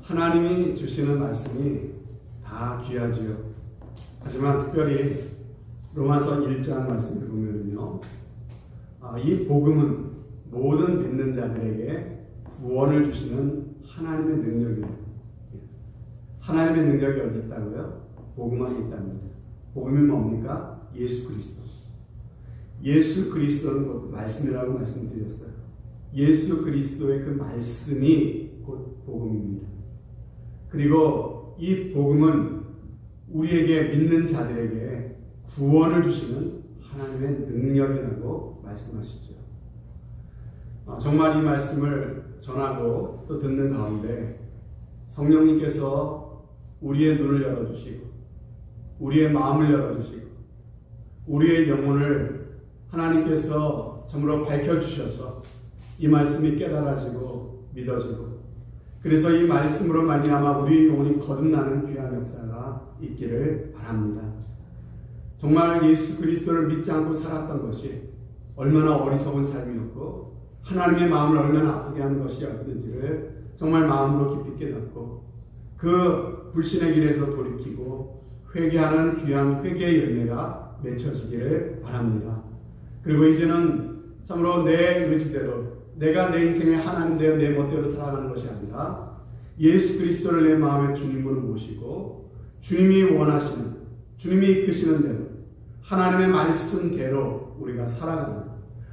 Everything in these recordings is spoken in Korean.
하나님이 주시는 말씀이 다 귀하지요. 하지만 특별히 로마서 1장 말씀을 보면요, 이 복음은 모든 믿는 자들에게 구원을 주시는 하나님의 능력이에요. 하나님의 능력이 어디 있다고요? 복음 안에 있답니다. 복음이 뭡니까? 예수 그리스도. 예수 그리스도는 곧 말씀이라고 말씀드렸어요. 예수 그리스도의 그 말씀이 곧 복음입니다. 그리고 이 복음은 우리에게 믿는 자들에게 구원을 주시는 하나님의 능력이라고 말씀하시죠. 정말 이 말씀을 전하고 또 듣는 가운데 성령님께서 우리의 눈을 열어주시고 우리의 마음을 열어주시고 우리의 영혼을 하나님께서 참으로 밝혀주셔서 이 말씀이 깨달아지고 믿어지고, 그래서 이 말씀으로 말미암아 우리 영혼이 거듭나는 귀한 역사가 있기를 바랍니다. 정말 예수 그리스도를 믿지 않고 살았던 것이 얼마나 어리석은 삶이었고 하나님의 마음을 얼마나 아프게 하는 것이었는지를 정말 마음으로 깊이 깨닫고 그 불신의 길에서 돌이키고 회개하는 귀한 회개의 열매가 맺혀지기를 바랍니다. 그리고 이제는 참으로 내 의지대로, 내가 내 인생의 하나님 되어 내 멋대로 살아가는 것이 아니라 예수 그리스도를 내 마음의 주님으로 모시고 주님이 원하시는, 주님이 이끄시는 대로 하나님의 말씀대로 우리가 살아가는,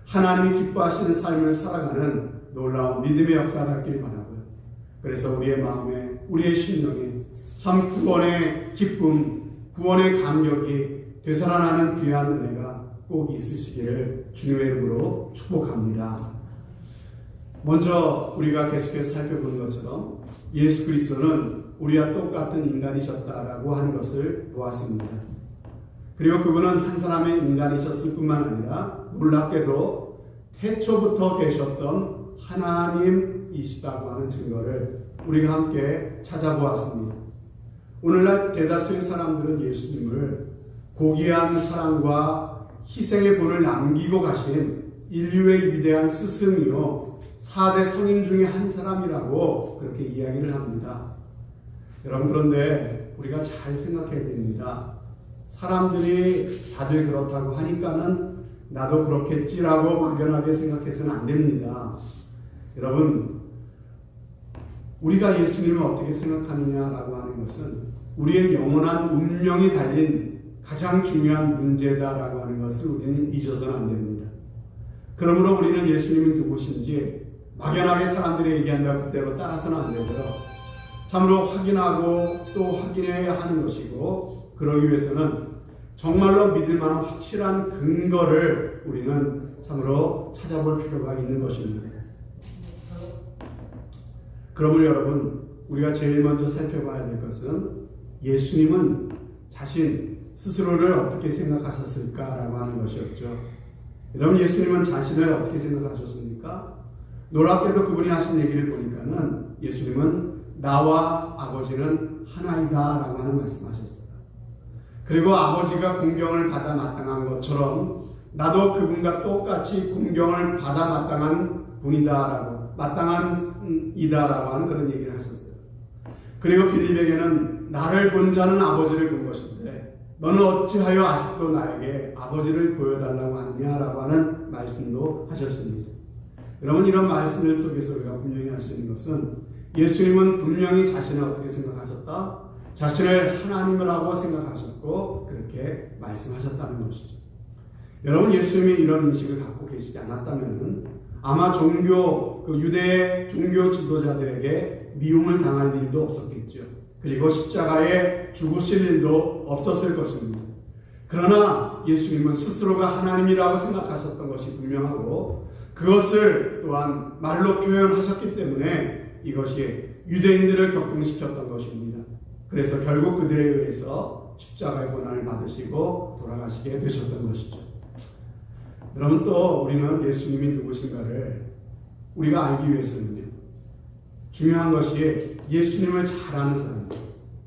하나님이 기뻐하시는 삶을 살아가는 놀라운 믿음의 역사가 있기를 바라고요. 그래서 우리의 마음에, 우리의 심령에 참 구원의 기쁨, 구원의 감격이 되살아나는 귀한 은혜가 꼭 있으시기를 주님의 이름으로 축복합니다. 먼저 우리가 계속해서 살펴보는 것처럼 예수 그리스도는 우리와 똑같은 인간이셨다라고 하는 것을 보았습니다. 그리고 그분은 한 사람의 인간이셨을 뿐만 아니라 놀랍게도 태초부터 계셨던 하나님이시다고 하는 증거를 우리가 함께 찾아보았습니다. 오늘날 대다수의 사람들은 예수님을 고귀한 사랑과 희생의 본을 남기고 가신 인류의 위대한 스승이요 4대 성인 중에 한 사람이라고 그렇게 이야기를 합니다. 여러분, 그런데 우리가 잘 생각해야 됩니다. 사람들이 다들 그렇다고 하니까는 나도 그렇겠지라고 막연하게 생각해서는 안 됩니다. 여러분, 우리가 예수님을 어떻게 생각하느냐라고 하는 것은 우리의 영원한 운명이 달린 가장 중요한 문제다라고 하는 것을 우리는 잊어서는 안 됩니다. 그러므로 우리는 예수님이 누구신지 막연하게 사람들이 얘기한다고 그대로 따라서는 안 되고요. 참으로 확인하고 또 확인해야 하는 것이고, 그러기 위해서는 정말로 믿을 만한 확실한 근거를 우리는 참으로 찾아볼 필요가 있는 것입니다. 그러므로 여러분, 우리가 제일 먼저 살펴봐야 될 것은 예수님은 자신 스스로를 어떻게 생각하셨을까라고 하는 것이었죠. 여러분, 예수님은 자신을 어떻게 생각하셨습니까? 놀랍게도 그분이 하신 얘기를 보니까는 예수님은 나와 아버지는 하나이다 라고 하는 말씀하셨어요. 그리고 아버지가 공경을 받아 마땅한 것처럼 나도 그분과 똑같이 공경을 받아 마땅한 분이다라고, 마땅한 이다라고 하는 그런 얘기를 하셨어요. 그리고 빌립에게는 나를 본 자는 아버지를 본 것인데 너는 어찌하여 아직도 나에게 아버지를 보여달라고 하느냐라고 하는 말씀도 하셨습니다. 여러분, 이런 말씀들 속에서 우리가 분명히 할 수 있는 것은 예수님은 분명히 자신을 어떻게 생각하셨다? 자신을 하나님이라고 생각하셨고 그렇게 말씀하셨다는 것이죠. 여러분, 예수님이 이런 인식을 갖고 계시지 않았다면 아마 유대 종교 지도자들에게 미움을 당할 일도 없었겠죠. 그리고 십자가에 죽으실 일도 없었을 것입니다. 그러나 예수님은 스스로가 하나님이라고 생각하셨던 것이 분명하고 그것을 또한 말로 표현하셨기 때문에 이것이 유대인들을 격동시켰던 것입니다. 그래서 결국 그들에 의해서 십자가의 고난을 받으시고 돌아가시게 되셨던 것이죠. 여러분, 또 우리는 예수님이 누구신가를 우리가 알기 위해서는요, 중요한 것이 예수님을 잘 아는 사람,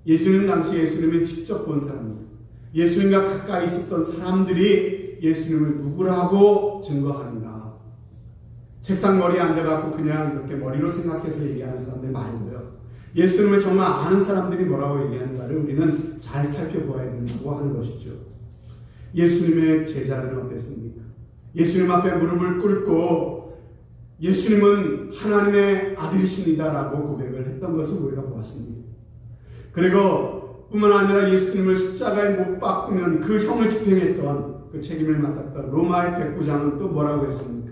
예수님 당시 예수님을 직접 본 사람, 예수님과 가까이 있었던 사람들이 예수님을 누구라고 증거하는가. 책상 머리에 앉아갖고 그냥 이렇게 머리로 생각해서 얘기하는 사람들 말고요, 예수님을 정말 아는 사람들이 뭐라고 얘기하는가를 우리는 잘 살펴보아야 된다고 하는 것이죠. 예수님의 제자들은 어땠습니까? 예수님 앞에 무릎을 꿇고 예수님은 하나님의 아들이십니다라고 고백을 했던 것을 우리가 보았습니다. 그리고 뿐만 아니라 예수님을 십자가에 못 박으면 그 형을 집행했던 그 책임을 맡았던 로마의 백부장은 또 뭐라고 했습니까?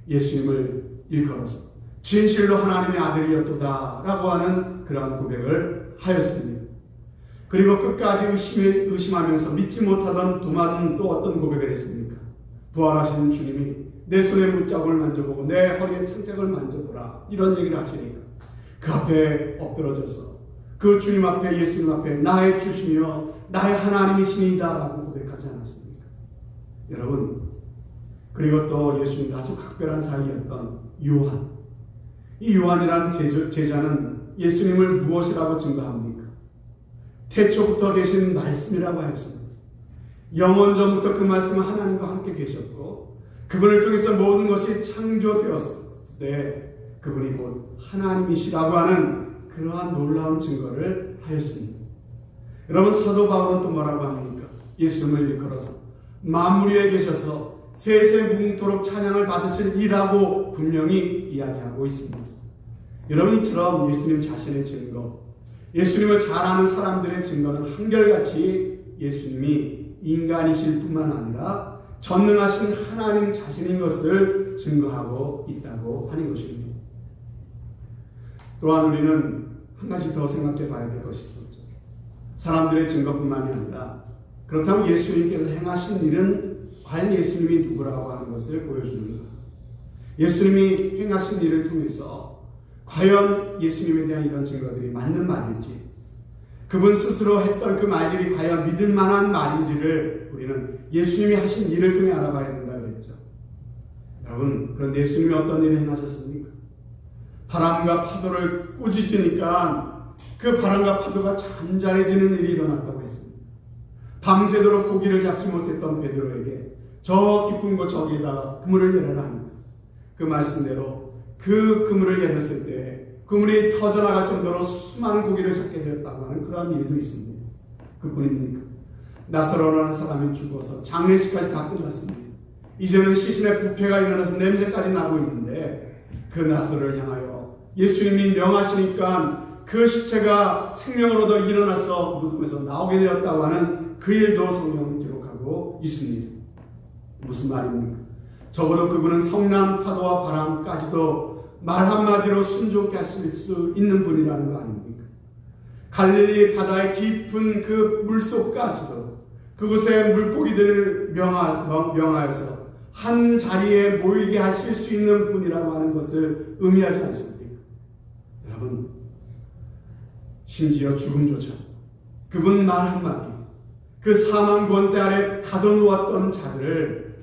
예수님을 일컬어서 진실로 하나님의 아들이었도다 라고 하는 그러한 고백을 하였습니다. 그리고 끝까지 의심하면서 믿지 못하던 도마는 또 어떤 고백을 했습니까? 부활하신 주님이 내 손에 문짝을 만져보고 내 허리에 창짝을 만져보라 이런 얘기를 하시니까 그 앞에 엎드러져서 그 주님 앞에 예수님 앞에 나의 주시며 나의 하나님이시니다 라고 고백하지 않았습니까? 여러분, 그리고 또 예수님과 아주 각별한 사이였던 요한, 이 요한이라는 제자는 예수님을 무엇이라고 증거합니까? 태초부터 계신 말씀이라고 하였습니다. 영원전부터 그 말씀은 하나님과 함께 계셨고 그분을 통해서 모든 것이 창조되었을 때 그분이 곧 하나님이시라고 하는 그러한 놀라운 증거를 하였습니다. 여러분, 사도 바울은 또 뭐라고 합니까? 예수님을 일컬어서 만물 위에 계셔서 세세무궁토록 찬양을 받으실 이라고 분명히 이야기하고 있습니다. 여러분, 이처럼 예수님 자신의 증거, 예수님을 잘 아는 사람들의 증거는 한결같이 예수님이 인간이실 뿐만 아니라 전능하신 하나님 자신인 것을 증거하고 있다고 하는 것입니다. 또한 우리는 한 가지 더 생각해 봐야 될 것이 있었죠. 사람들의 증거뿐만이 아니라 그렇다면 예수님께서 행하신 일은 과연 예수님이 누구라고 하는 것을 보여주는가? 예수님이 행하신 일을 통해서 과연 예수님에 대한 이런 증거들이 맞는 말일지, 그분 스스로 했던 그 말들이 과연 믿을 만한 말인지를 우리는 예수님이 하신 일을 통해 알아봐야 된다 그랬죠. 여러분, 그런데 예수님이 어떤 일을 행하셨습니까? 바람과 파도를 꾸짖으니까 그 바람과 파도가 잔잔해지는 일이 일어났다고 했습니다. 밤새도록 고기를 잡지 못했던 베드로에게 저 깊은 곳 저기에다가 그물을 내려라 하니까 그 말씀대로 그 그물을 내렸을 때 그물이 터져나갈 정도로 수많은 고기를 잡게 되었다고 하는 그러한 일도 있습니다. 그뿐입니까? 나사로라는 사람이 죽어서 장례식까지 다 끝났습니다. 이제는 시신의 부패가 일어나서 냄새까지 나고 있는데 그 나사로를 향하여 예수님이 명하시니까 그 시체가 생명을 얻어 일어나서 무덤에서 나오게 되었다고 하는 그 일도 성경은 기록하고 있습니다. 무슨 말입니까? 적어도 그분은 성난 파도와 바람까지도 말 한마디로 순종케 하실 수 있는 분이라는 거 아닙니까? 갈릴리 바다의 깊은 그 물속까지도 그곳의 물고기들을 명하여서 한 자리에 모이게 하실 수 있는 분이라고 하는 것을 의미하지 않습니까? 여러분, 심지어 죽음조차 그분 말 한마디, 그 사망 권세 아래 가둬놓았던 자들을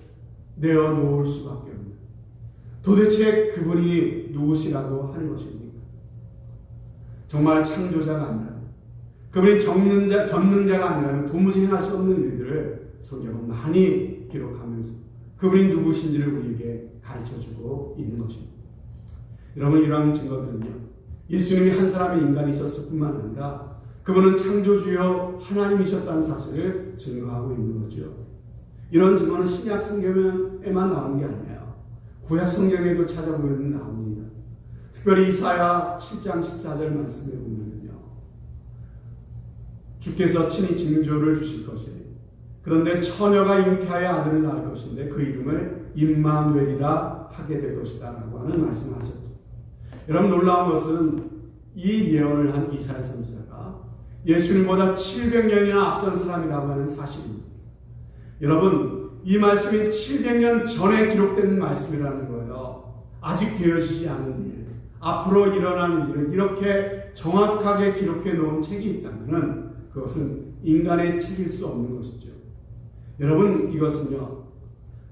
내어놓을 수밖에 없는, 도대체 그분이 누구시라고 하는 것입니까? 정말 창조자가 아니라, 그분이 전능자가 아니라면 도무지 행할 수 없는 일들을 성경은 많이 기록하면서 그분이 누구신지를 우리에게 가르쳐주고 있는 것입니다. 여러분, 이러한 증거들은요, 예수님이 한 사람의 인간이 있었을 뿐만 아니라 그분은 창조주여 하나님이셨다는 사실을 증거하고 있는 거죠. 이런 증거는 신약 성경에만 나오는 게 아니에요. 구약 성경에도 찾아보면 나옵니다. 특별히 이사야 7장 14절 말씀에 보면요, 주께서 친히 징조를 주실 것이니 그런데 처녀가 잉태하여 아들을 낳을 것인데 그 이름을 임마누엘이라 하게 될 것이다 라고 하는 말씀을 하셨죠. 여러분, 놀라운 것은 이 예언을 한 이사야 선지자가 예수님보다 700년이나 앞선 사람이라고 하는 사실입니다. 여러분, 이 말씀이 700년 전에 기록된 말씀이라는 거예요. 아직 되어지지 않은 일, 앞으로 일어나는 일을 이렇게 정확하게 기록해 놓은 책이 있다면 그것은 인간의 책일 수 없는 것이죠. 여러분, 이것은요,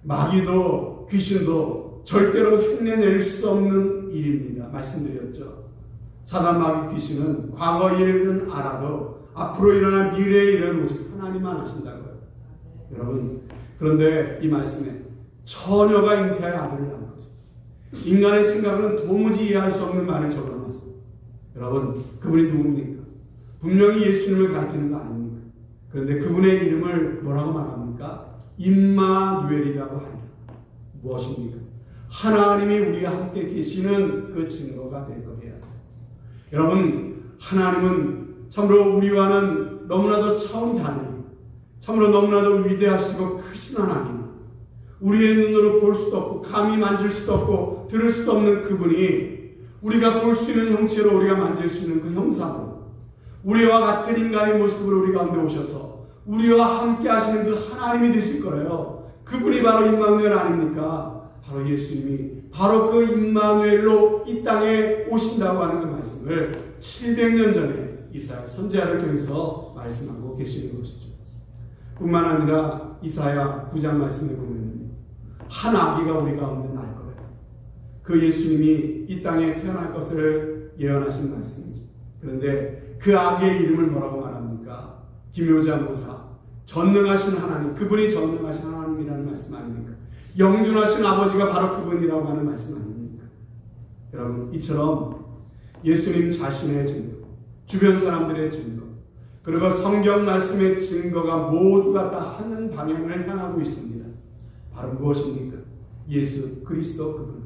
마귀도 귀신도 절대로 흉내낼 수 없는 일입니다. 말씀드렸죠. 사단, 마귀, 귀신은 과거 일은 알아도 앞으로 일어날 미래의 일은 오직 하나님만 아신다고요. 여러분, 그런데 이 말씀에 처녀가 잉태하여 아들을 낳은 것입니다. 인간의 생각은 도무지 이해할 수 없는 말을 적어놨습니다. 여러분, 그분이 누굽니까? 분명히 예수님을 가리키는 거 아닙니까? 그런데 그분의 이름을 뭐라고 말합니까? 임마누엘이라고 하리라. 무엇입니까? 하나님이 우리와 함께 계시는 그 증거가 될 거예요. 여러분, 하나님은 참으로 우리와는 너무나도 차원이 다르니, 참으로 너무나도 위대하시고 크신 하나님, 우리의 눈으로 볼 수도 없고 감히 만질 수도 없고 들을 수도 없는 그분이 우리가 볼 수 있는 형체로 우리가 만질 수 있는 그 형상으로 우리와 같은 인간의 모습으로 우리 가운데 오셔서 우리와 함께 하시는 그 하나님이 되실 거예요. 그분이 바로 임마누엘 아닙니까? 바로 예수님이 바로 그 임마누엘로 이 땅에 오신다고 하는 그 말씀을 700년 전에 이사야 선지자를 통해서 말씀하고 계시는 것이죠. 뿐만 아니라 이사야 9장 말씀에 보면 한 아기가 우리 가운데 날 거예요. 그 예수님이 이 땅에 태어날 것을 예언하신 말씀이죠. 그런데 그 아기의 이름을 뭐라고 말합니까? 기묘자 모사, 전능하신 하나님, 그분이 전능하신 하나님이라는 말씀 아닙니까? 영존하신 아버지가 바로 그분이라고 하는 말씀 아닙니까? 여러분, 이처럼 예수님 자신의 증거, 주변 사람들의 증거, 그리고 성경 말씀의 증거가 모두가 다 하는 방향을 향하고 있습니다. 바로 무엇입니까? 예수 그리스도 그분,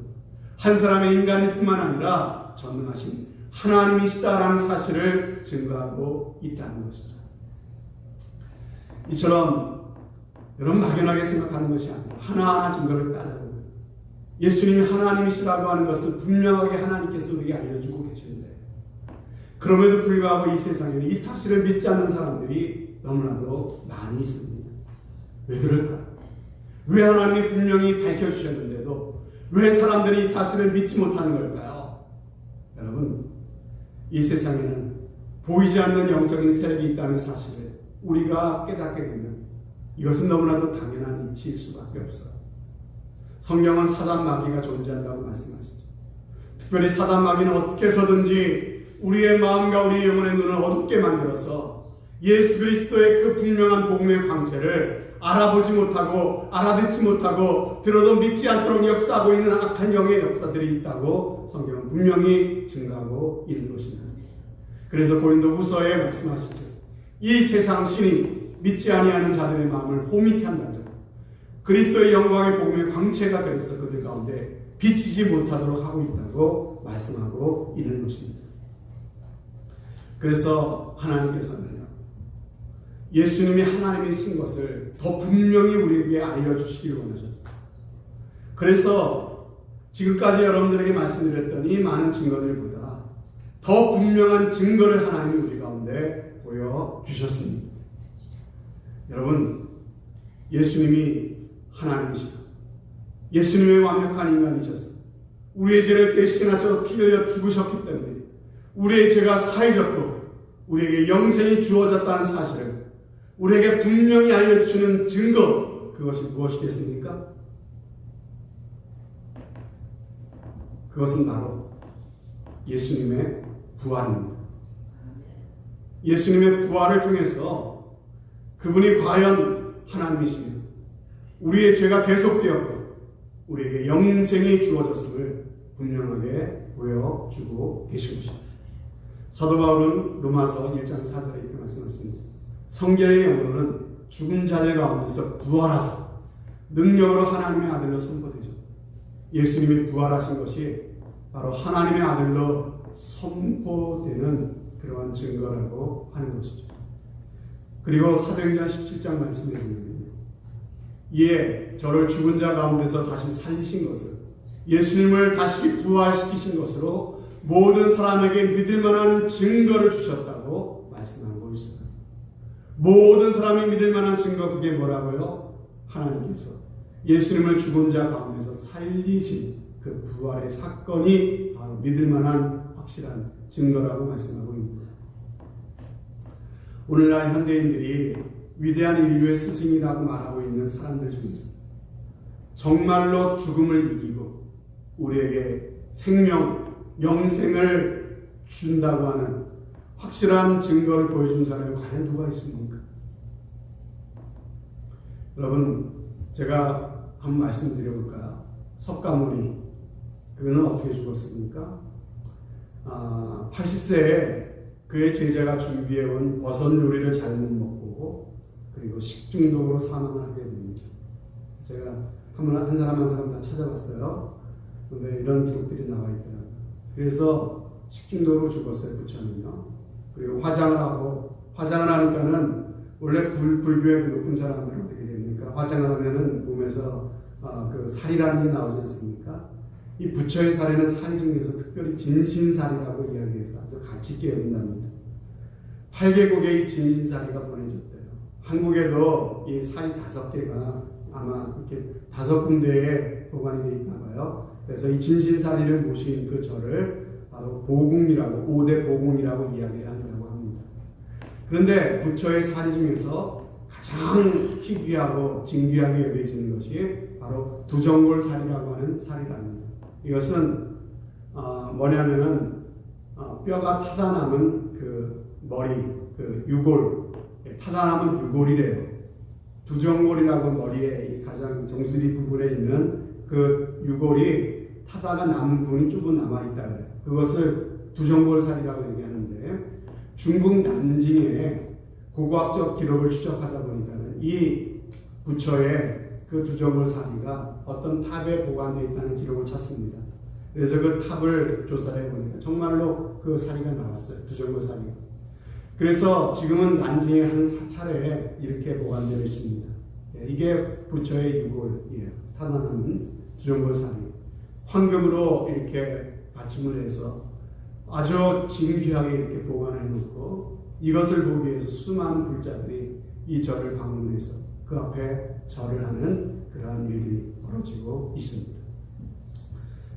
한 사람의 인간일 뿐만 아니라 전능하신 하나님이시다라는 사실을 증거하고 있다는 것이죠. 이처럼 여러분 막연하게 생각하는 것이 아니라 하나하나 증거를 따져보고 예수님이 하나님이시라고 하는 것을 분명하게 하나님께서 우리에게 알려주고 계시는데, 그럼에도 불구하고 이 세상에는 이 사실을 믿지 않는 사람들이 너무나도 많이 있습니다. 왜 그럴까요? 왜 하나님이 분명히 밝혀주셨는데도 왜 사람들이 이 사실을 믿지 못하는 걸까요? 여러분, 이 세상에는 보이지 않는 영적인 세력이 있다는 사실을 우리가 깨닫게 되면 이것은 너무나도 당연한 이치일 수밖에 없어요. 성경은 사단 마귀가 존재한다고 말씀하시죠. 특별히 사단 마귀는 어떻게 해서든지 우리의 마음과 우리의 영혼의 눈을 어둡게 만들어서 예수 그리스도의 그 분명한 복음의 광채를 알아보지 못하고 알아듣지 못하고 들어도 믿지 않도록 역사하고 있는 악한 영의 역사들이 있다고 성경은 분명히 증거하고 있는 것입니다. 그래서 고린도후서에 말씀하시죠. 이 세상 신이 믿지 아니하는 자들의 마음을 호미케 한다죠. 그리스도의 영광의 복음의 광채가 되어서 그들 가운데 비치지 못하도록 하고 있다고 말씀하고 있는 것입니다. 그래서 하나님께서는요, 예수님이 하나님이신 것을 더 분명히 우리에게 알려주시기를 원하셨습니다. 그래서 지금까지 여러분들에게 말씀드렸던 이 많은 증거들보다 더 분명한 증거를 하나님이 우리 가운데 보여주셨습니다. 여러분, 예수님이 하나님이시다. 예수님의 완벽한 인간이셔서 우리의 죄를 대신하셔서 피 흘려 죽으셨기 때문에 우리의 죄가 사해졌고 우리에게 영생이 주어졌다는 사실을 우리에게 분명히 알려주시는 증거, 그것이 무엇이겠습니까? 그것은 바로 예수님의 부활입니다. 예수님의 부활을 통해서 그분이 과연 하나님이시며 우리의 죄가 계속되었고 우리에게 영생이 주어졌음을 분명하게 보여주고 계신 것입니다. 사도 바울은 로마서 1장 4절에 이렇게 말씀하십니다. 성경의 영으로는 죽은 자들 가운데서 부활하사 능력으로 하나님의 아들로 선포되죠. 예수님이 부활하신 것이 바로 하나님의 아들로 선포되는 그러한 증거라고 하는 것이죠. 그리고 사도행전 17장 말씀에 보면 이에 저를 죽은 자 가운데서 다시 살리신 것을, 예수님을 다시 부활시키신 것으로 모든 사람에게 믿을 만한 증거를 주셨다고 말씀하고 있습니다. 모든 사람이 믿을 만한 증거, 그게 뭐라고요? 하나님께서 예수님을 죽은 자 가운데서 살리신 그 부활의 사건이 바로 믿을 만한 확실한 증거라고 말씀하고 있습니다. 오늘날 현대인들이 위대한 인류의 스승이라고 말하고 있는 사람들 중에서 정말로 죽음을 이기고 우리에게 생명, 영생을 준다고 하는 확실한 증거를 보여준 사람이 과연 누가 있습니까? 여러분, 제가 한번 말씀드려볼까요? 석가모니, 그는 어떻게 죽었습니까? 80세에 그의 제자가 준비해온 버섯 요리를 잘못 먹고 그리고 식중독으로 사망을 하게 됩니다. 제가 한 사람 한 사람 다 찾아봤어요. 그런데 이런 기록들이 나와 있더라고요. 그래서 식중독으로 죽었어요, 부처는요. 그리고 화장을 하니까는 원래 불교의 그 높은 사람들은 어떻게 됩니까? 화장을 하면은 몸에서 그 살이라는 게 나오지 않습니까? 이 부처의 살에는 살이 중에서 특별히 진신살이라고 이야기해서 아주 가치 있게 여긴답니다. 8개국의 이 진신살이가 보내졌대요. 한국에도 이 살이 5개가 아마 이렇게 5군데에 보관이 되어 있나 봐요. 그래서 이 진신살이를 모신 그 절을 바로 보궁이라고, 5대 보궁이라고 이야기를 한다고 합니다. 그런데 부처의 살이 중에서 가장 희귀하고 진귀하게 여겨지는 것이 바로 두정골살이라고 하는 살이랍니다. 이것은 뭐냐면은 뼈가 타다 남은 그 머리, 그 유골, 타다 남은 유골이래요. 두정골이라고 머리에 가장 정수리 부분에 있는 그 유골이 타다가 남은 부분이 조금 남아있다 그래요. 그것을 두정골살이라고 얘기하는데 중국 난징에 고고학적 기록을 추적하다 보니까는 이 부처의 그 두정골살이가 어떤 탑에 보관되어 있다는 기록을 찾습니다. 그래서 그 탑을 조사를 해보니까 정말로 그 사리가 나왔어요. 두정골살이가. 그래서 지금은 난징의 한 사찰에 이렇게 보관되어 있습니다. 이게 부처의 유골이에요. 타다남은 두정골살이. 황금으로 이렇게 받침을 해서 아주 진귀하게 이렇게 보관을 해놓고 이것을 보기 위해서 수많은 불자들이 이 절을 방문해서 그 앞에 절을 하는 그러한 일들이 벌어지고 있습니다.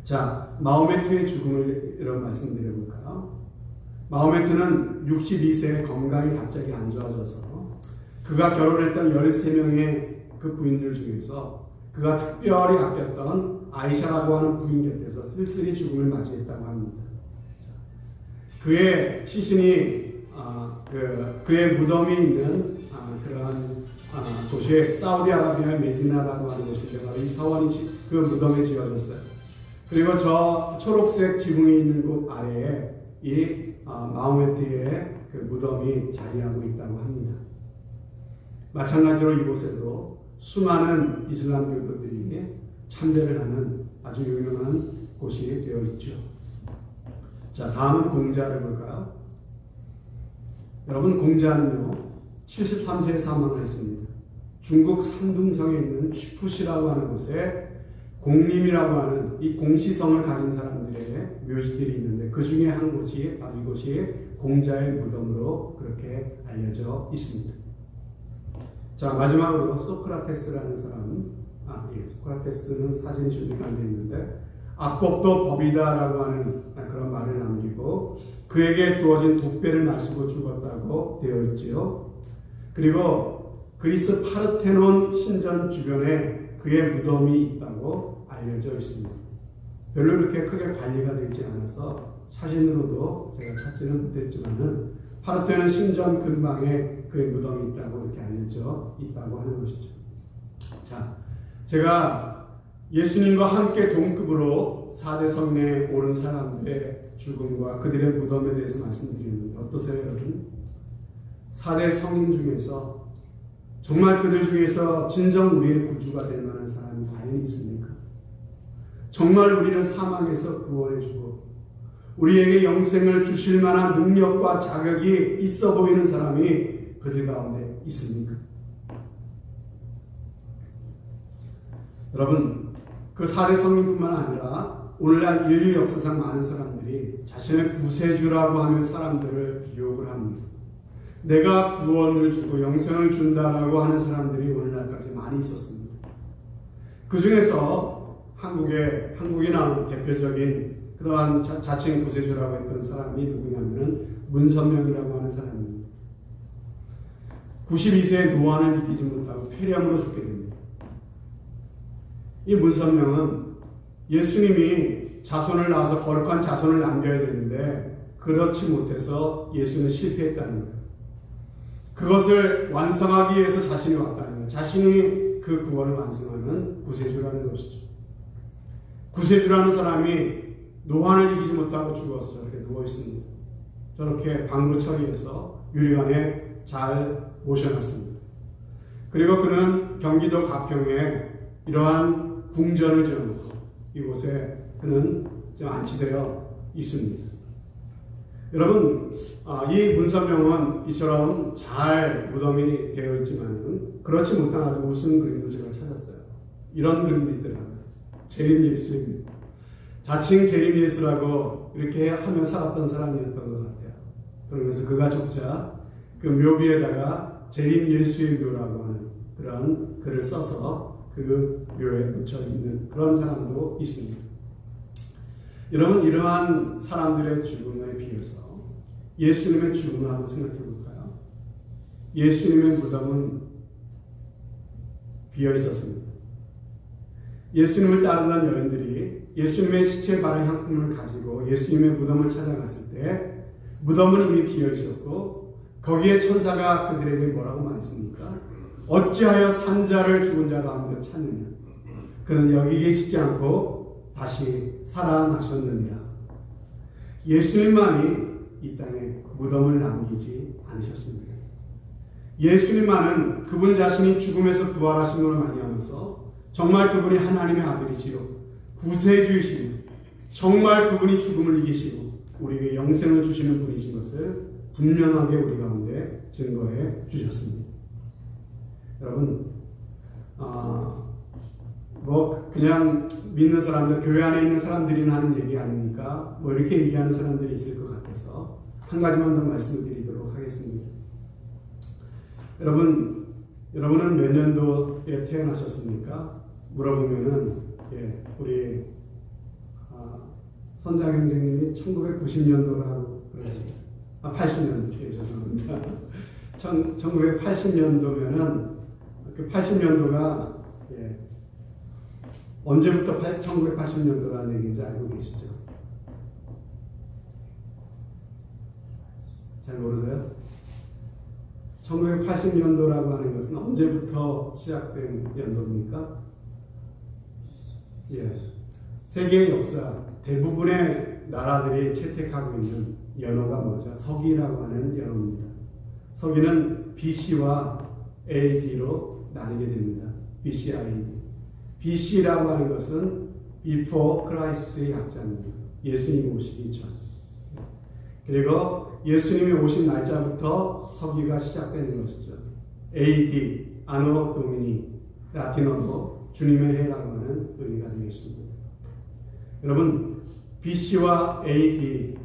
자, 마호메트의 죽음을 이런 말씀드려볼까요? 마호메트는 62세에 건강이 갑자기 안 좋아져서 그가 결혼했던 13명의 그 부인들 중에서 그가 특별히 아꼈던 아이샤라고 하는 부인 곁에서 쓸쓸히 죽음을 맞이했다고 합니다. 그의 시신이 그의 무덤이 있는 그러한 곳이 사우디아라비아의 메디나라고 하는 곳인데 바로 이 사원이 그 무덤에 지어졌어요. 그리고 저 초록색 지붕이 있는 곳 아래에 이 마호메트의 그 무덤이 자리하고 있다고 합니다. 마찬가지로 이곳에도 수많은 이슬람 교도들이 참배를 하는 아주 유명한 곳이 되어 있죠. 자, 다음은 공자를 볼까요? 여러분, 공자는요 73세에 사망을 했습니다. 중국 산둥성에 있는 취푸시라고 하는 곳에 공림이라고 하는 이 공시성을 가진 사람들의 묘지들이 있는데 그 중에 한 곳이 바로 이곳이 공자의 무덤으로 그렇게 알려져 있습니다. 자, 마지막으로 소크라테스라는 사람, 소크라테스는 사진이 준비가 안 되어 있는데 악법도 법이다라고 하는 그런 말을 남기고 그에게 주어진 독배를 마시고 죽었다고 되어 있지요. 그리고 그리스 파르테논 신전 주변에 그의 무덤이 있다고 알려져 있습니다. 별로 그렇게 크게 관리가 되지 않아서 사진으로도 제가 찾지는 못했지만은 파르테논 신전 근방에 그의 무덤이 있다고 이렇게 알려져 있다고 하는 것이죠. 자, 제가 예수님과 함께 동급으로 4대 성내에 오른 사람들의 죽음과 그들의 무덤에 대해서 말씀드리는데 어떠세요, 여러분? 4대 성인 중에서 정말 그들 중에서 진정 우리의 구주가 될 만한 사람이 과연 있습니까? 정말 우리를 사망에서 구원해주고 우리에게 영생을 주실 만한 능력과 자격이 있어 보이는 사람이 그들 가운데 있습니까? 여러분, 그 4대 성인뿐만 아니라 오늘날 인류 역사상 많은 사람들이 자신을 구세주라고 하는 사람들을 유혹을 합니다. 내가 구원을 주고 영생을 준다라고 하는 사람들이 오늘날까지 많이 있었습니다. 그 중에서 한국이나 대표적인 그러한 자칭 구세주라고 했던 사람이 누구냐면은 문선명이라고 하는 사람입니다. 92세의 노안을 이기지 못하고 폐렴으로 죽게 됩니다. 이 문선명은 예수님이 자손을 낳아서 거룩한 자손을 남겨야 되는데 그렇지 못해서 예수는 실패했다는 거예요. 그것을 완성하기 위해서 자신이 왔다는 거예요. 자신이 그 구원을 완성하는 구세주라는 것이죠. 구세주라는 사람이 노환을 이기지 못하고 죽어서 저렇게 누워 있습니다. 저렇게 방부 처리해서 유리관에 잘 모셔놨습니다. 그리고 그는 경기도 가평에 이러한 궁전을 지어놓고 이곳에 그는 지금 안치되어 있습니다. 여러분, 이 문선명은 이처럼 잘 무덤이 되어 있지만 그렇지 못한 아주 우스운 그림도 제가 찾았어요. 이런 그림도 있더라고요. 재림 예수입니다. 자칭 재림 예수라고 이렇게 하며 살았던 사람이었던 것 같아요. 그러면서 그가 죽자 그 묘비에다가 재림 예수의 묘라고 하는 그런 글을 써서 그 묘에 묻혀 있는 그런 사람도 있습니다. 여러분, 이러한 사람들의 죽음에 비해서 예수님의 죽음을 한번 생각해 볼까요? 예수님의 무덤은 비어 있었습니다. 예수님을 따르던 여인들이 예수님의 시체 바른 향품을 가지고 예수님의 무덤을 찾아갔을 때 무덤은 이미 비어 있었고 거기에 천사가 그들에게 뭐라고 말했습니까? 어찌하여 산 자를 죽은 자 가운데 찾느냐? 그는 여기 계시지 않고 다시 살아나셨느니라. 예수님만이 이 땅에 무덤을 남기지 않으셨습니다. 예수님만은 그분 자신이 죽음에서 부활하심으로 말미암아서 정말 그분이 하나님의 아들이시요 구세주이시며 정말 그분이 죽음을 이기시고 우리에게 영생을 주시는 분이신 것을 분명하게 우리 가운데 증거해 주셨습니다. 여러분, 뭐 그냥 믿는 사람들, 교회 안에 있는 사람들이나 하는 얘기 아닙니까? 뭐 이렇게 얘기하는 사람들이 있을 것 같아서 한 가지만 더 말씀을 드리도록 하겠습니다. 여러분은 몇 년도에 태어나셨습니까? 물어보면은 우리 선장 형제님이 1990년도라고 그러시죠. 80년도, 죄송합니다. 1980년도면은 그 80년도가 언제부터 1980년도라는 얘기인지 알고 계시죠? 잘 모르세요? 1980년도라고 하는 것은 언제부터 시작된 연도입니까? 세계의 역사 대부분의 나라들이 채택하고 있는 연호가 뭐죠? 서기라고 하는 연호입니다. 서기는 BC와 AD로 나뉘게 됩니다. BC, AD. BC라고 하는 것은 Before Christ의 약자입니다. 예수님이 오시기 전. 그리고 예수님이 오신 날짜부터 서기가 시작되는 것이죠. AD, 아노 도미니, 라틴어로 주님의 해라고 하는 의미가 되겠습니다. 여러분, BC와 AD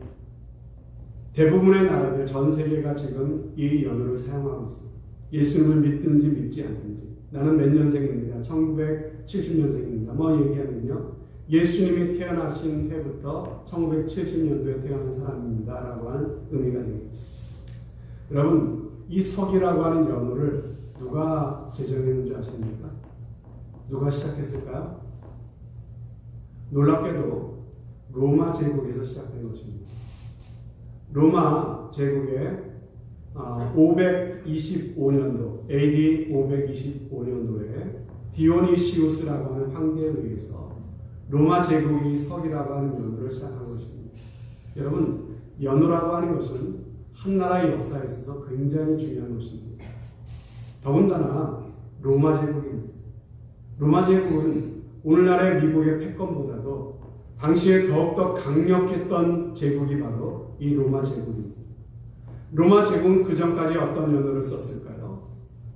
대부분의 나라들, 전 세계가 지금 이 연호를 사용하고 있습니다. 예수님을 믿든지 믿지 않든지. 나는 몇 년생입니다. 1970년생입니다. 뭐 얘기하면요. 예수님이 태어나신 해부터 1970년도에 태어난 사람입니다. 라고 하는 의미가 되겠죠. 여러분, 이 서기라고 하는 연호를 누가 제정했는 줄 아십니까? 누가 시작했을까요? 놀랍게도 로마 제국에서 시작된 것입니다. 로마 제국의 525년도, AD 525년도에 디오니시우스라고 하는 황제에 의해서 로마 제국이 서기라고 하는 연호를 시작한 것입니다. 여러분, 연호라고 하는 것은 한 나라의 역사에 있어서 굉장히 중요한 것입니다. 더군다나 로마 제국입니다. 로마 제국은 오늘날의 미국의 패권보다도 당시에 더욱더 강력했던 제국이 바로 이 로마 제국입니다. 로마 제국은 그 전까지 어떤 연호를 썼을까요?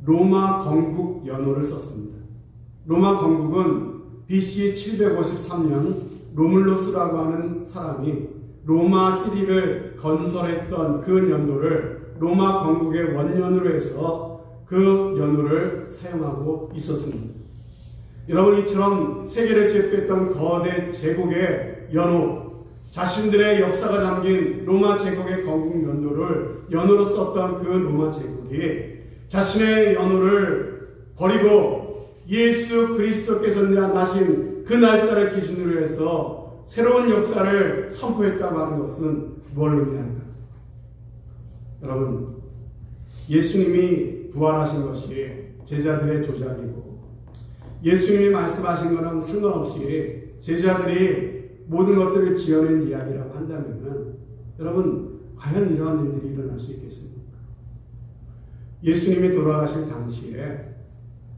로마 건국 연호를 썼습니다. 로마 건국은 BC 753년 로물루스라고 하는 사람이 로마 시리를 건설했던 그 연도를 로마 건국의 원년으로 해서 그 연호를 사용하고 있었습니다. 여러분, 이처럼 세계를 제패했던 거대 제국의 연호, 자신들의 역사가 담긴 로마 제국의 건국 연도를 연호로 썼던 그 로마 제국이 자신의 연호를 버리고 예수 그리스도께서 나신 그 날짜를 기준으로 해서 새로운 역사를 선포했다고 하는 것은 뭘 의미할까요? 여러분, 예수님이 부활하신 것이 제자들의 조작이고 예수님이 말씀하신 거랑 상관없이 제자들이 모든 것들을 지어낸 이야기라고 한다면 여러분, 과연 이러한 일들이 일어날 수 있겠습니까? 예수님이 돌아가실 당시에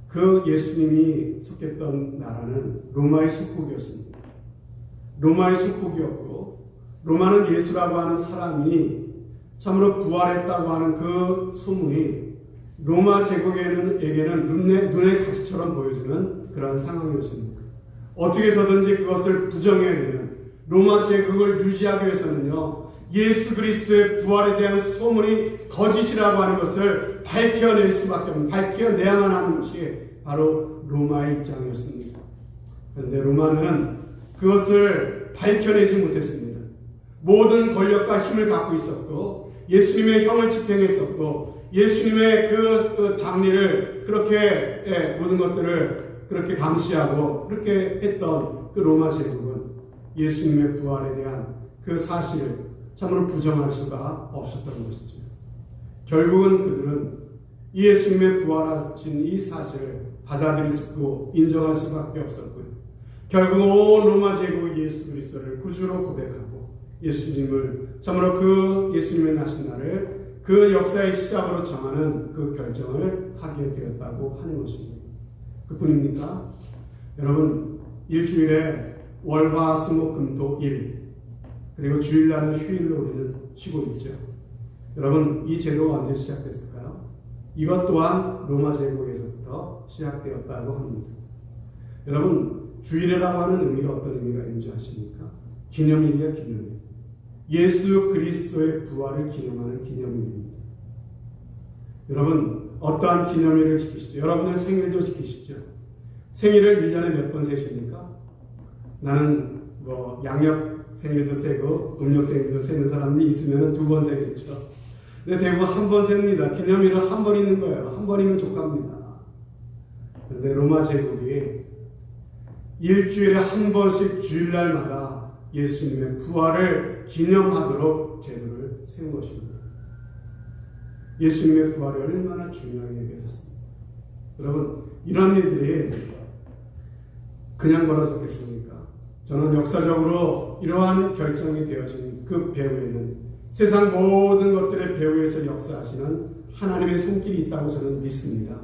그 예수님이 속했던 나라는 로마의 속국이었습니다. 로마의 속국이었고, 로마는 예수라고 하는 사람이 참으로 부활했다고 하는 그 소문이 로마 제국에게는 눈의 가시처럼 보여주는 그런 상황이었습니다. 어떻게 해서든지 그것을 부정해야 되는, 로마 제국을 유지하기 위해서는요, 예수 그리스도의 부활에 대한 소문이 거짓이라고 하는 것을 밝혀낼 수밖에 없는, 밝혀내야만 하는 것이 바로 로마의 입장이었습니다. 그런데 로마는 그것을 밝혀내지 못했습니다. 모든 권력과 힘을 갖고 있었고, 예수님의 형을 집행했었고, 예수님의 그 장리를 그렇게, 모든 것들을 그렇게 감시하고 그렇게 했던 그 로마 제국은 예수님의 부활에 대한 그 사실을 참으로 부정할 수가 없었던 것이죠. 결국은 그들은 예수님의 부활하신 이 사실을 받아들이고 인정할 수밖에 없었고요. 결국 온 로마 제국이 예수 그리스도를 구주로 고백하고 예수님을 참으로 그 예수님의 나신 날을 그 역사의 시작으로 정하는 그 결정을 하게 되었다고 하는 것입니다. 그뿐입니까? 여러분, 일주일에 월, 화, 수, 목, 금, 토, 일, 그리고 주일날은 휴일로 우리는 쉬고 있죠. 여러분, 이 제도가 언제 시작됐을까요? 이것 또한 로마 제국에서부터 시작되었다고 합니다. 여러분, 주일이라고 하는 의미가 어떤 의미가 있는지 아십니까? 기념일이에요, 기념일. 예수 그리스도의 부활을 기념하는 기념일입니다. 여러분, 어떠한 기념일을 지키시죠? 여러분은 생일도 지키시죠? 생일을 1년에 몇 번 세십니까? 나는 양력 생일도 세고 음력 생일도 세는 사람이 있으면 2번 세겠죠. 근데 대부분 한 번 셉니다. 기념일은 한 번 있는 거예요. 한 번이면 족합니다. 그런데 로마 제국이 일주일에 한 번씩 주일날마다 예수님의 부활을 기념하도록 제도를 세운 것입니다. 예수님의 부활이 얼마나 중요하게 여겨졌습니다. 여러분, 이런 일들이 그냥 벌어졌겠습니까? 저는 역사적으로 이러한 결정이 되어진 그 배후에는 세상 모든 것들의 배후에서 역사하시는 하나님의 손길이 있다고 저는 믿습니다.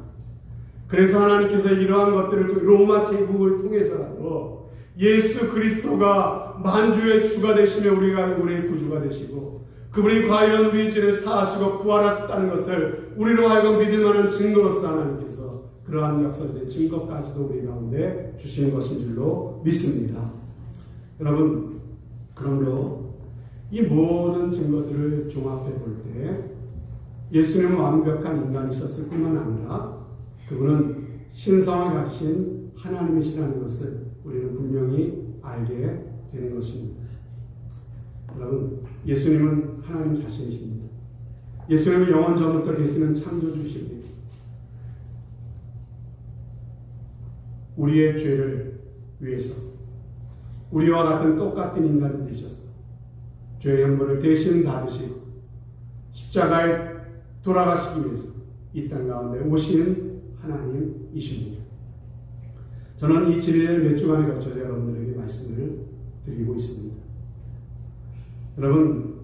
그래서 하나님께서 이러한 것들을 로마 제국을 통해서라도 예수 그리스도가 만주의 주가 되시며 우리의 구주가 되시고 그분이 과연 우리의 죄를 사하시고 부활하셨다는 것을 우리로 하여금 믿을 만한 증거로서 하나님께서 그러한 역사적인 증거까지도 우리 가운데 주시는 것인 줄로 믿습니다. 여러분, 그러므로 이 모든 증거들을 종합해 볼 때 예수님은 완벽한 인간이셨을 뿐만 아니라 그분은 신성을 가지신 하나님이시라는 것을 우리는 분명히 알게 되는 것입니다. 여러분, 예수님은 하나님 자신이십니다. 예수님은 영원 전부터 계시는 창조주십니다. 우리의 죄를 위해서 우리와 같은 똑같은 인간이 되셔서 죄의 형벌을 대신 받으시고 십자가에 돌아가시기 위해서 이 땅 가운데 오신 하나님이십니다. 저는 이 진리를 몇 주간에 걸쳐서 여러분들에게 말씀을 드리고 있습니다. 여러분,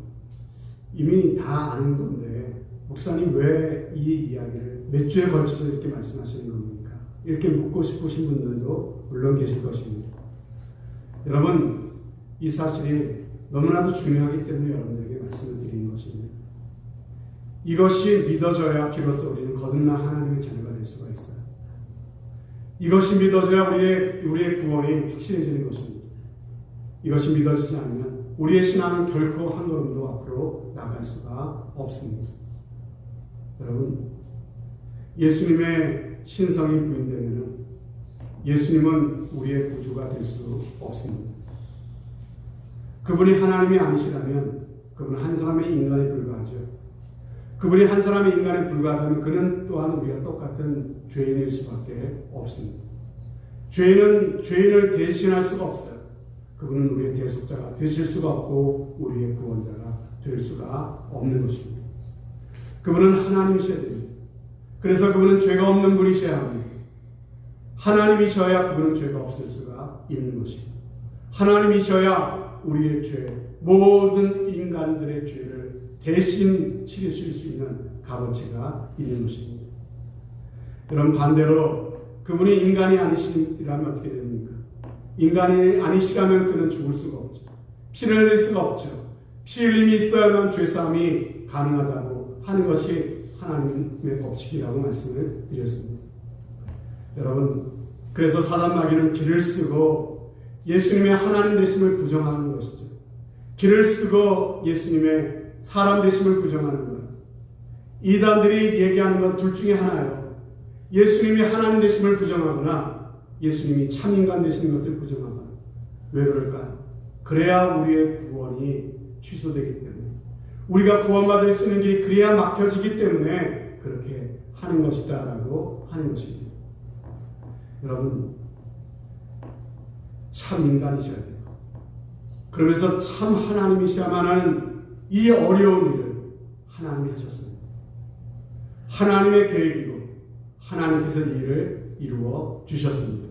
이미 다 아는 건데 목사님 왜 이 이야기를 몇 주에 걸쳐서 이렇게 말씀하시는 겁니까? 이렇게 묻고 싶으신 분들도 물론 계실 것입니다. 여러분, 이 사실이 너무나도 중요하기 때문에 여러분들에게 말씀을 드리는 것입니다. 이것이 믿어져야 비로소 우리는 거듭난 하나님의 자녀가 될 수가 있어요. 이것이 믿어져야 우리의 구원이 확실해지는 것입니다. 이것이 믿어지지 않으면 우리의 신앙은 결코 한 걸음도 앞으로 나갈 수가 없습니다. 여러분, 예수님의 신성이 부인되면 예수님은 우리의 구주가 될 수 없습니다. 그분이 하나님이 아니시라면 그분은 한 사람의 인간에 불과하죠. 그분이 한 사람의 인간에 불과하다면 그는 또한 우리가 똑같은 죄인일 수밖에 없습니다. 죄인을 대신할 수가 없어요. 그분은 우리의 대속자가 되실 수가 없고 우리의 구원자가 될 수가 없는 것입니다. 그분은 하나님이셔야 됩니다. 그래서 그분은 죄가 없는 분이셔야 합니다. 하나님이셔야 그분은 죄가 없을 수가 있는 것입니다. 하나님이셔야 우리의 죄, 모든 인간들의 죄를 대신 치르실 수 있는 값어치가 있는 것입니다. 그럼 반대로 그분이 인간이 아니시라면 어떻게 됩니까? 인간이 아니시라면 그는 죽을 수가 없죠. 피를 흘릴 수가 없죠. 피 흘림이 있어야만 죄사함이 가능하다고 하는 것이 하나님의 법칙이라고 말씀을 드렸습니다. 여러분, 그래서 사단 마귀는 길을 쓰고 예수님의 하나님 되심을 부정하는 것이죠. 길을 쓰고 예수님의 사람 되심을 부정하는 거예요. 이단들이 얘기하는 건 둘 중에 하나예요. 예수님이 하나님 되심을 부정하거나 예수님이 참인간 되시는 것을 부정하거나. 왜 그럴까요? 그래야 우리의 구원이 취소되기 때문에, 우리가 구원받을 수 있는 길이 그래야 막혀지기 때문에 그렇게 하는 것이다 라고 하는 것입니다. 여러분, 참 인간이셔야 돼요. 그러면서 참 하나님이셔야만 하는 이 어려운 일을 하나님이 하셨습니다. 하나님의 계획이고 하나님께서 이 일을 이루어 주셨습니다.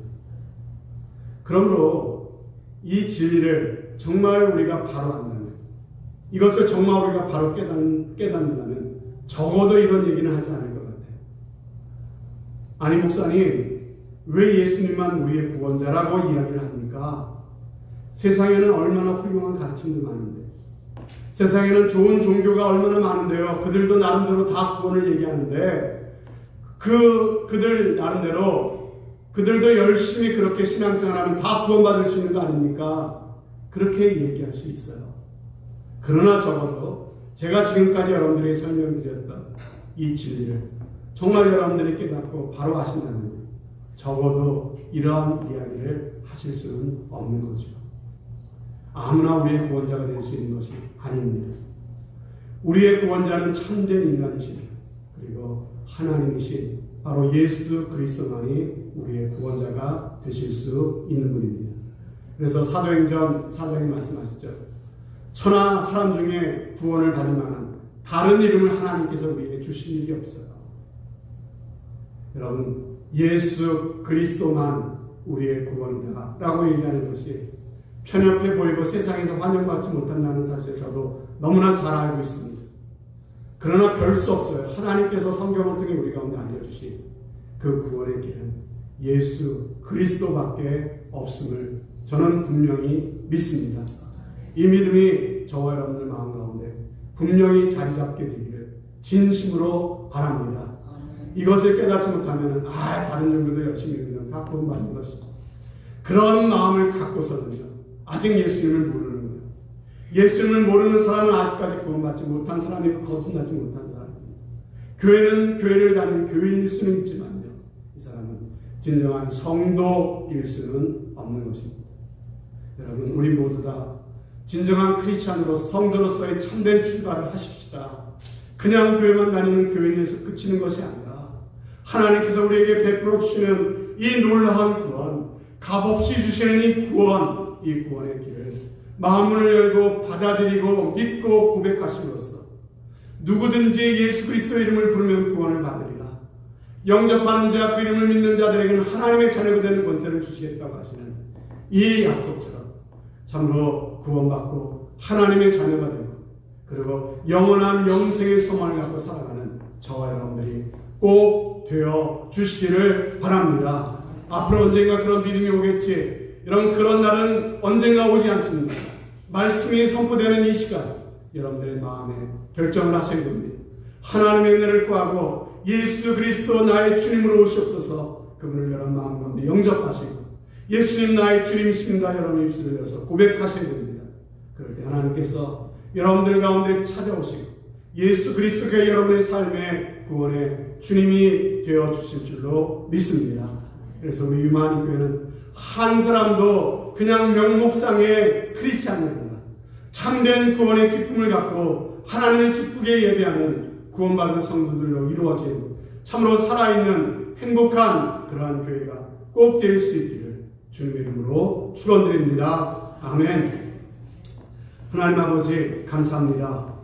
그러므로 이 진리를 정말 우리가 바로 안다면, 이것을 정말 우리가 바로 깨닫는다면 적어도 이런 얘기는 하지 않을 것 같아요. 아니 목사님, 왜 예수님만 우리의 구원자라고 이야기를 합니까? 세상에는 얼마나 훌륭한 가르침도 많은데, 세상에는 좋은 종교가 얼마나 많은데요. 그들도 나름대로 다 구원을 얘기하는데 그들 나름대로 그들도 열심히 그렇게 신앙생활하면 다 구원받을 수 있는 거 아닙니까? 그렇게 얘기할 수 있어요. 그러나 적어도 제가 지금까지 여러분들에게 설명드렸던 이 진리를 정말 여러분들이 깨닫고 바로 하신다면 적어도 이러한 이야기를 하실 수는 없는 거죠. 아무나 우리의 구원자가 될 수 있는 것이 아닙니다. 우리의 구원자는 참된 인간이십니다. 그리고 하나님이신 바로 예수 그리스도만이 우리의 구원자가 되실 수 있는 분입니다. 그래서 사도행전 4장에 말씀하시죠. 천하 사람 중에 구원을 받을 만한 다른 이름을 하나님께서 우리에게 주실 일이 없어요. 여러분, 예수 그리스도만 우리의 구원이다 라고 얘기하는 것이 편협해 보이고 세상에서 환영받지 못한다는 사실 저도 너무나 잘 알고 있습니다. 그러나 별 수 없어요. 하나님께서 성경을 통해 우리 가운데 알려주신 그 구원의 길은 예수 그리스도밖에 없음을 저는 분명히 믿습니다. 이 믿음이 저와 여러분들 마음 가운데 분명히 자리 잡게 되기를 진심으로 바랍니다. 이것을 깨닫지 못하면 다른 종교도 열심히 믿으면 다 구원받는 것이죠. 그런 마음을 갖고서는요, 아직 예수님을 모르는 거예요. 예수님을 모르는 사람은 아직까지 구원받지 못한 사람이고 거듭나지 못한 사람입니다. 교회는 교회를 다니는 교인일 수는 있지만요, 이 사람은 진정한 성도일 수는 없는 것입니다. 여러분, 우리 모두 다 진정한 크리스찬으로 성도로서의 참된 출발을 하십시다. 그냥 교회만 다니는 교인에서 그치는 것이 아니라 하나님께서 우리에게 베풀어 주시는 이 놀라운 구원, 값없이 주시는 이 구원의 길을 마음문을 열고 받아들이고 믿고 고백하심으로써 누구든지 예수 그리스도의 이름을 부르면 구원을 받으리라. 영접하는 자, 그 이름을 믿는 자들에게는 하나님의 자녀가 되는 권세를 주시겠다고 하시는 이 약속처럼 참으로 구원받고 하나님의 자녀가 되고 그리고 영원한 영생의 소망을 갖고 살아가는 저와 여러분들이 꼭 되어 주시기를 바랍니다. 앞으로 언젠가 그런 믿음이 오겠지. 여러분, 그런 날은 언젠가 오지 않습니다. 말씀이 선포되는 이 시간, 여러분들의 마음에 결정을 하셔야 됩니다. 하나님의 은혜를 구하고 예수 그리스도 나의 주님으로 오시옵소서. 그분을 여러분 마음 가운데 영접하시고 예수님 나의 주님이십니다. 여러분 입술을 열어서 고백하셔야 됩니다. 그럴 때 하나님께서 여러분들 가운데 찾아오시고 예수 그리스도가 여러분의 삶의 구원의 주님이 되어 주실 줄로 믿습니다. 그래서 우리 유만인 교회는 한 사람도 그냥 명목상의 크리스찬이 아니라 참된 구원의 기쁨을 갖고 하나님을 기쁘게 예배하는 구원받은 성도들로 이루어진 참으로 살아있는 행복한 그러한 교회가 꼭 될 수 있기를 주님의 이름으로 축원드립니다. 아멘. 하나님 아버지 감사합니다.